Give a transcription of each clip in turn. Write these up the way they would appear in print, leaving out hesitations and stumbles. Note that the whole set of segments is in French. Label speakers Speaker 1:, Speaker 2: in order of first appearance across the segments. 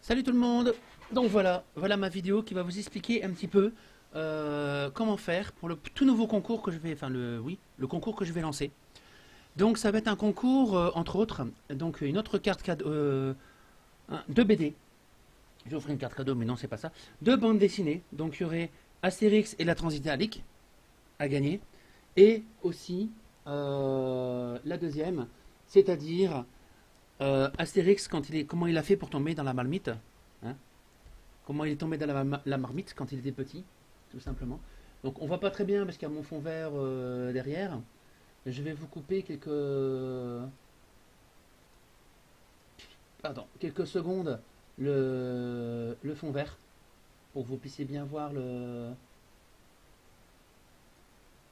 Speaker 1: Salut tout le monde. Donc voilà ma vidéo qui va vous expliquer un petit peu comment faire pour le tout nouveau concours que je vais, le concours que je vais lancer. Donc ça va être un concours entre autres, donc une autre carte cadeau, deux BD. Je vais offrir une carte cadeau, mais non c'est pas ça. Deux bandes dessinées. Donc il y aurait Astérix et la Transitalique à gagner, et aussi la deuxième, c'est-à-dire Astérix, comment il a fait pour tomber dans la marmite, hein. Comment il est tombé dans la marmite quand il était petit, tout simplement. Donc on voit pas très bien parce qu'il y a mon fond vert derrière. Je vais vous couper quelques secondes le fond vert pour que vous puissiez bien voir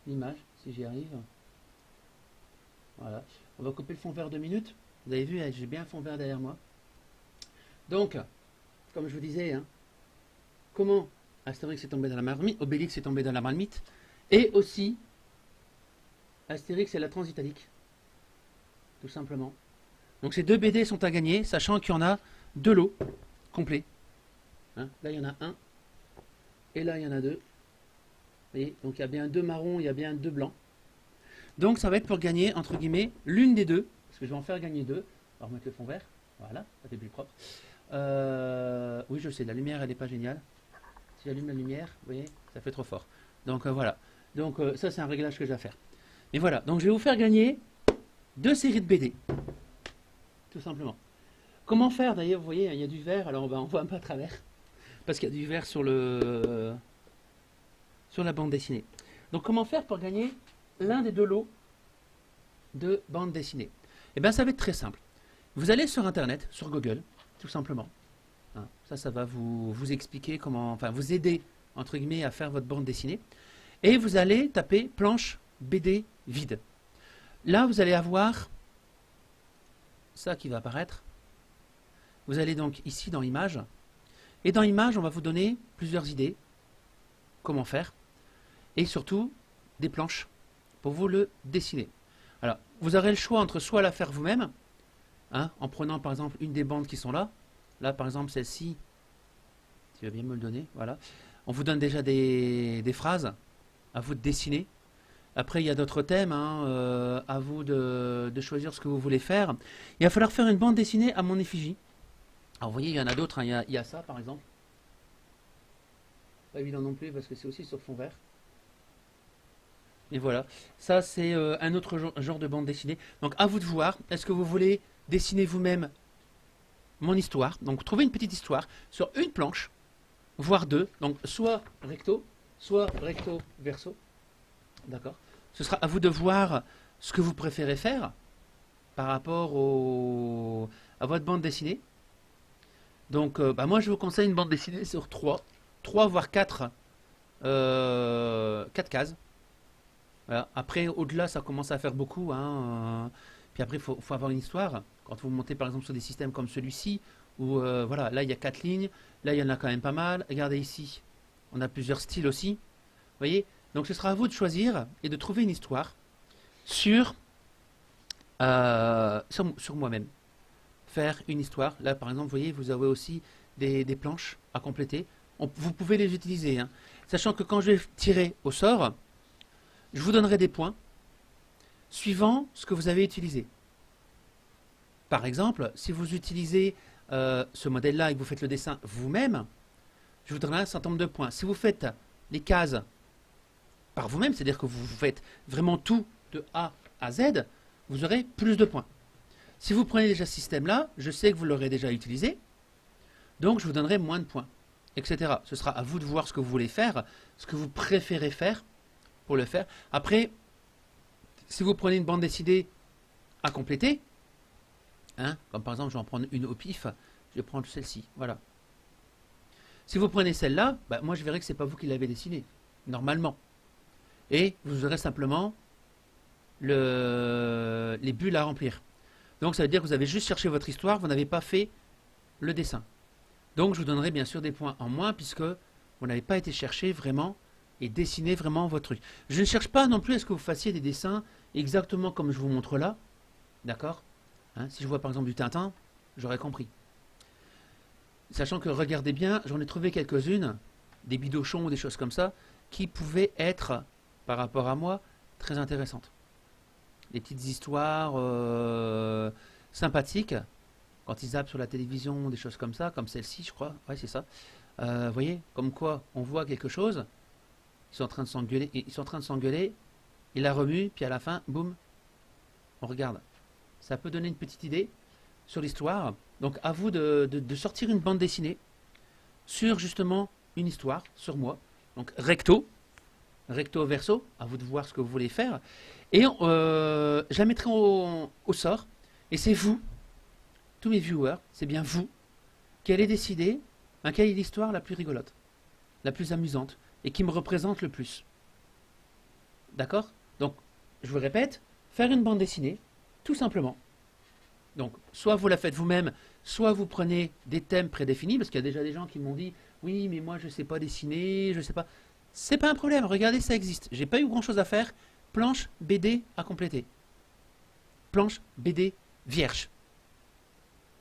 Speaker 1: l'image, si j'y arrive. Voilà. On va couper le fond vert 2 minutes. Vous avez vu, j'ai bien un fond vert derrière moi. Donc, comme je vous disais, hein, comment Astérix est tombé dans la marmite, Obélix est tombé dans la marmite, et aussi Astérix et la Transitalique, tout simplement. Donc ces deux BD sont à gagner, sachant qu'il y en a deux lots complets. Hein, là, il y en a un, et là, il y en a deux. Vous voyez, donc il y a bien deux marrons, il y a bien deux blancs. Donc ça va être pour gagner, entre guillemets, l'une des deux, parce que je vais en faire gagner deux. On va remettre le fond vert, voilà, ça fait plus propre. Oui, je sais, la lumière, elle n'est pas géniale. Si j'allume la lumière, vous voyez, ça fait trop fort. Donc voilà. Donc ça, c'est un réglage que j'ai à faire. Et voilà, donc je vais vous faire gagner deux séries de BD. Tout simplement. Comment faire d'ailleurs, vous voyez, il y a du vert, alors on voit un peu à travers. Parce qu'il y a du vert sur la bande dessinée. Donc comment faire pour gagner l'un des deux lots de bande dessinée? Eh bien, ça va être très simple. Vous allez sur Internet, sur Google, tout simplement. Hein, ça va vous expliquer comment, enfin, vous aider, entre guillemets, à faire votre bande dessinée. Et vous allez taper planche BD vide. Là, vous allez avoir ça qui va apparaître. Vous allez donc ici dans Images. Et dans Images, on va vous donner plusieurs idées. Comment faire. Et surtout, des planches pour vous le dessiner. Alors, vous aurez le choix entre soit la faire vous-même, hein, en prenant par exemple une des bandes qui sont là. Là, par exemple, celle-ci, tu vas bien me le donner, voilà. On vous donne déjà des phrases, à vous de dessiner. Après, il y a d'autres thèmes, hein, à vous de choisir ce que vous voulez faire. Il va falloir faire une bande dessinée à mon effigie. Alors, vous voyez, il y en a d'autres, hein, il y a ça, par exemple. Pas évident non plus, parce que c'est aussi sur fond vert. Et voilà, ça c'est un autre genre de bande dessinée. Donc à vous de voir, est-ce que vous voulez dessiner vous-même mon histoire? Donc trouver une petite histoire sur une planche, voire deux, donc soit recto verso, d'accord. Ce sera à vous de voir ce que vous préférez faire par rapport à votre bande dessinée. Donc moi je vous conseille une bande dessinée sur 3 voire 4 cases. Voilà. Après, au-delà, ça commence à faire beaucoup, hein. Puis après, il faut avoir une histoire. Quand vous montez par exemple sur des systèmes comme celui-ci, où voilà, là il y a 4 lignes, là il y en a quand même pas mal. Regardez ici, on a plusieurs styles aussi. Vous voyez? Donc ce sera à vous de choisir et de trouver une histoire sur, sur moi-même. Faire une histoire. Là par exemple, vous voyez, vous avez aussi des planches à compléter. Vous pouvez les utiliser, hein. Sachant que quand je vais tirer au sort, je vous donnerai des points suivant ce que vous avez utilisé. Par exemple, si vous utilisez ce modèle-là et que vous faites le dessin vous-même, je vous donnerai un certain nombre de points. Si vous faites les cases par vous-même, c'est-à-dire que vous faites vraiment tout de A à Z, vous aurez plus de points. Si vous prenez déjà ce système-là, je sais que vous l'aurez déjà utilisé, donc je vous donnerai moins de points, etc. Ce sera à vous de voir ce que vous voulez faire, ce que vous préférez faire pour le faire. Après, si vous prenez une bande dessinée à compléter, hein, comme par exemple, je vais en prendre une au pif, je vais prendre celle-ci, voilà. Si vous prenez celle-là, bah, moi je verrai que c'est pas vous qui l'avez dessinée, normalement. Et vous aurez simplement les bulles à remplir. Donc ça veut dire que vous avez juste cherché votre histoire, vous n'avez pas fait le dessin. Donc je vous donnerai bien sûr des points en moins, puisque vous n'avez pas été chercher vraiment et dessiner vraiment votre truc. Je ne cherche pas non plus à ce que vous fassiez des dessins exactement comme je vous montre là. D'accord, hein, si je vois par exemple du Tintin, j'aurais compris. Sachant que, regardez bien, j'en ai trouvé quelques-unes, des bidochons ou des choses comme ça, qui pouvaient être, par rapport à moi, très intéressantes. Des petites histoires sympathiques, quand ils zappent sur la télévision, des choses comme ça, comme celle-ci, je crois. Ouais, c'est ça. Vous voyez, comme quoi on voit quelque chose, ils sont en train de s'engueuler, ils la remuent, puis à la fin, boum, on regarde. Ça peut donner une petite idée sur l'histoire. Donc à vous de sortir une bande dessinée sur justement une histoire, sur moi. Donc recto verso, à vous de voir ce que vous voulez faire. Et je la mettrai au sort. Et c'est vous, tous mes viewers, c'est bien vous, qui allez décider quelle est l'histoire la plus rigolote, la plus amusante, et qui me représente le plus. D'accord? Donc, je vous répète, faire une bande dessinée, tout simplement. Donc, soit vous la faites vous-même, soit vous prenez des thèmes prédéfinis, parce qu'il y a déjà des gens qui m'ont dit, oui, mais moi je ne sais pas dessiner, je ne sais pas. C'est pas un problème, regardez, ça existe. J'ai pas eu grand-chose à faire. Planche BD à compléter. Planche BD vierge.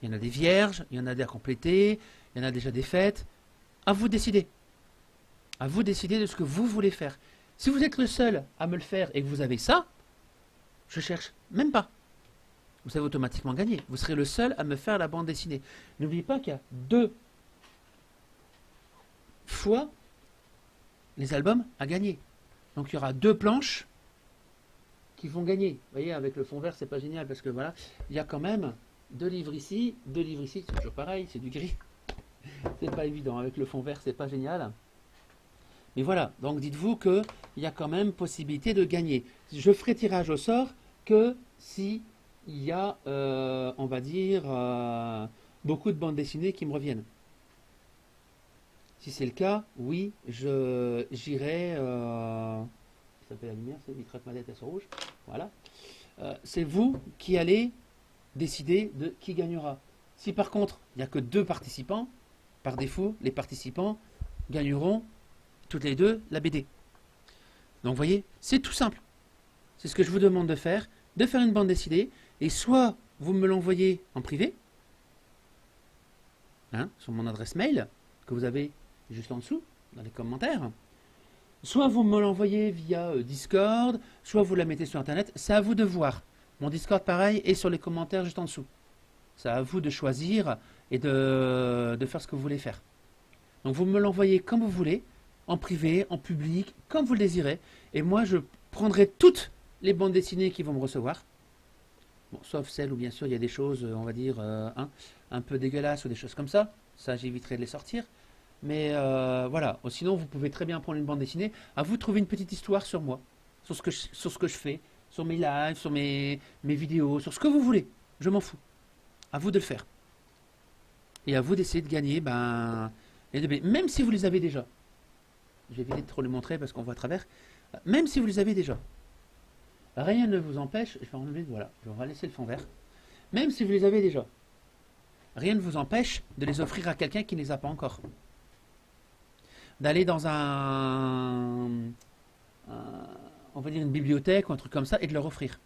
Speaker 1: Il y en a des vierges, il y en a des à compléter, il y en a déjà des faites. À vous de décider. À vous de décider de ce que vous voulez faire. Si vous êtes le seul à me le faire et que vous avez ça, je cherche même pas. Vous avez automatiquement gagné. Vous serez le seul à me faire la bande dessinée. N'oubliez pas qu'il y a 2 fois les albums à gagner. Donc il y aura 2 planches qui vont gagner. Vous voyez, avec le fond vert, c'est pas génial parce que voilà, il y a quand même 2 livres ici, 2 livres ici, c'est toujours pareil, c'est du gris. C'est pas évident. Avec le fond vert, c'est pas génial. Mais voilà, donc dites-vous qu'il y a quand même possibilité de gagner. Je ferai tirage au sort que si il y a, on va dire, beaucoup de bandes dessinées qui me reviennent. Si c'est le cas, oui, j'irai. Ça s'appelle la lumière, c'est vitre ma tête, elle se rouge. Voilà. C'est vous qui allez décider de qui gagnera. Si par contre, il n'y a que 2 participants, par défaut, les participants gagneront toutes les 2 la BD. Donc vous voyez, c'est tout simple. C'est ce que je vous demande de faire une bande dessinée, et soit vous me l'envoyez en privé, sur mon adresse mail, que vous avez juste en dessous, dans les commentaires, soit vous me l'envoyez via Discord, soit vous la mettez sur Internet, c'est à vous de voir. Mon Discord, pareil, est sur les commentaires juste en dessous. C'est à vous de choisir et de faire ce que vous voulez faire. Donc vous me l'envoyez comme vous voulez, en privé, en public, comme vous le désirez, et moi je prendrai toutes les bandes dessinées qui vont me recevoir. Bon, sauf celles où bien sûr il y a des choses, on va dire, un peu dégueulasses ou des choses comme ça. Ça, j'éviterai de les sortir. Mais voilà, sinon vous pouvez très bien prendre une bande dessinée. À vous de trouver une petite histoire sur moi, sur ce que je fais, sur mes lives, sur mes vidéos, sur ce que vous voulez. Je m'en fous. À vous de le faire. Et à vous d'essayer de gagner les 2 BD. Même si vous les avez déjà. J'ai évité de trop les montrer parce qu'on voit à travers. Même si vous les avez déjà. Rien ne vous empêche, je vais enlever, voilà, on va laisser le fond vert. Même si vous les avez déjà. Rien ne vous empêche de les offrir à quelqu'un qui ne les a pas encore. D'aller dans on va dire une bibliothèque ou un truc comme ça et de leur offrir.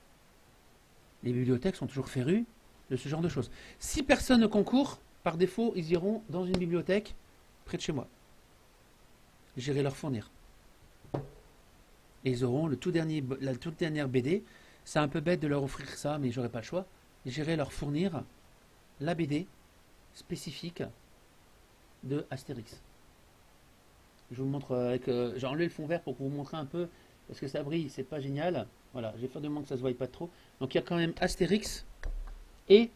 Speaker 1: Les bibliothèques sont toujours férues de ce genre de choses. Si personne ne concourt, par défaut, ils iront dans une bibliothèque près de chez moi. J'irai leur fournir. Et ils auront la toute dernière BD. C'est un peu bête de leur offrir ça, mais j'aurai pas le choix. J'irai leur fournir la BD spécifique de Astérix. Je vous montre avec. J'ai enlevé le fond vert pour vous montrer un peu, parce que ça brille, c'est pas génial. Voilà, j'ai fait de moins que ça se voie pas trop. Donc il y a quand même Astérix et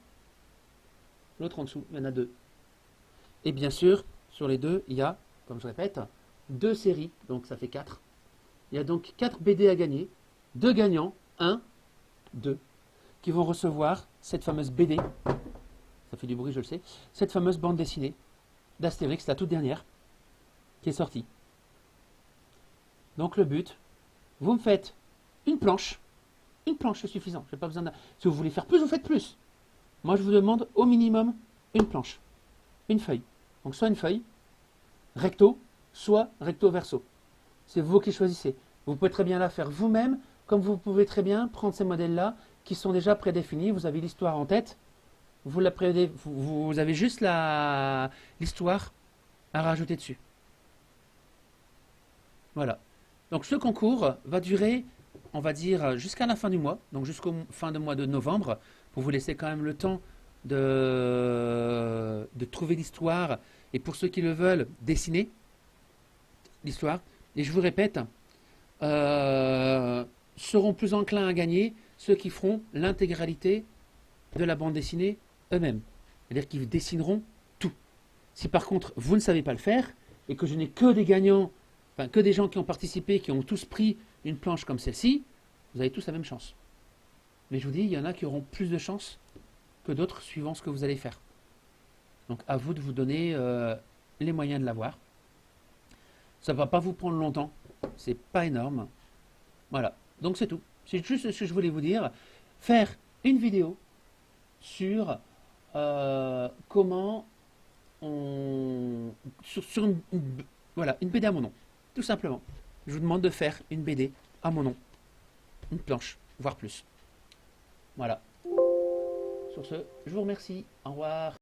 Speaker 1: l'autre en dessous, il y en a 2. Et bien sûr, sur les 2, il y a, comme je répète, 2 séries, donc ça fait 4. Il y a donc 4 BD à gagner, 2 gagnants, 1, 2, qui vont recevoir cette fameuse BD, ça fait du bruit je le sais, cette fameuse bande dessinée d'Astérix, la toute dernière, qui est sortie. Donc le but, vous me faites une planche c'est suffisant, j'ai pas besoin de... Si vous voulez faire plus, vous faites plus. Moi je vous demande au minimum une planche, une feuille. Donc soit une feuille, recto, soit recto verso. C'est vous qui choisissez. Vous pouvez très bien la faire vous-même, comme vous pouvez très bien prendre ces modèles-là qui sont déjà prédéfinis. Vous avez l'histoire en tête vous avez juste l'histoire à rajouter dessus. Voilà. Donc ce concours va durer, on va dire, jusqu'à la fin du mois, donc jusqu'au fin du mois de novembre, pour vous laisser quand même le temps de trouver l'histoire, et pour ceux qui le veulent, dessiner l'histoire. Et je vous répète, seront plus enclins à gagner ceux qui feront l'intégralité de la bande dessinée eux-mêmes. C'est-à-dire qu'ils dessineront tout. Si par contre vous ne savez pas le faire, et que je n'ai que des gagnants, enfin que des gens qui ont participé, qui ont tous pris une planche comme celle-ci, vous avez tous la même chance. Mais je vous dis, il y en a qui auront plus de chance que d'autres suivant ce que vous allez faire. Donc à vous de vous donner les moyens de l'avoir. Ça ne va pas vous prendre longtemps, c'est pas énorme. Voilà, donc c'est tout. C'est juste ce que je voulais vous dire. Faire une vidéo sur comment on... sur voilà, une BD à mon nom, tout simplement. Je vous demande de faire une BD à mon nom. Une planche, voire plus. Voilà. Sur ce, je vous remercie. Au revoir.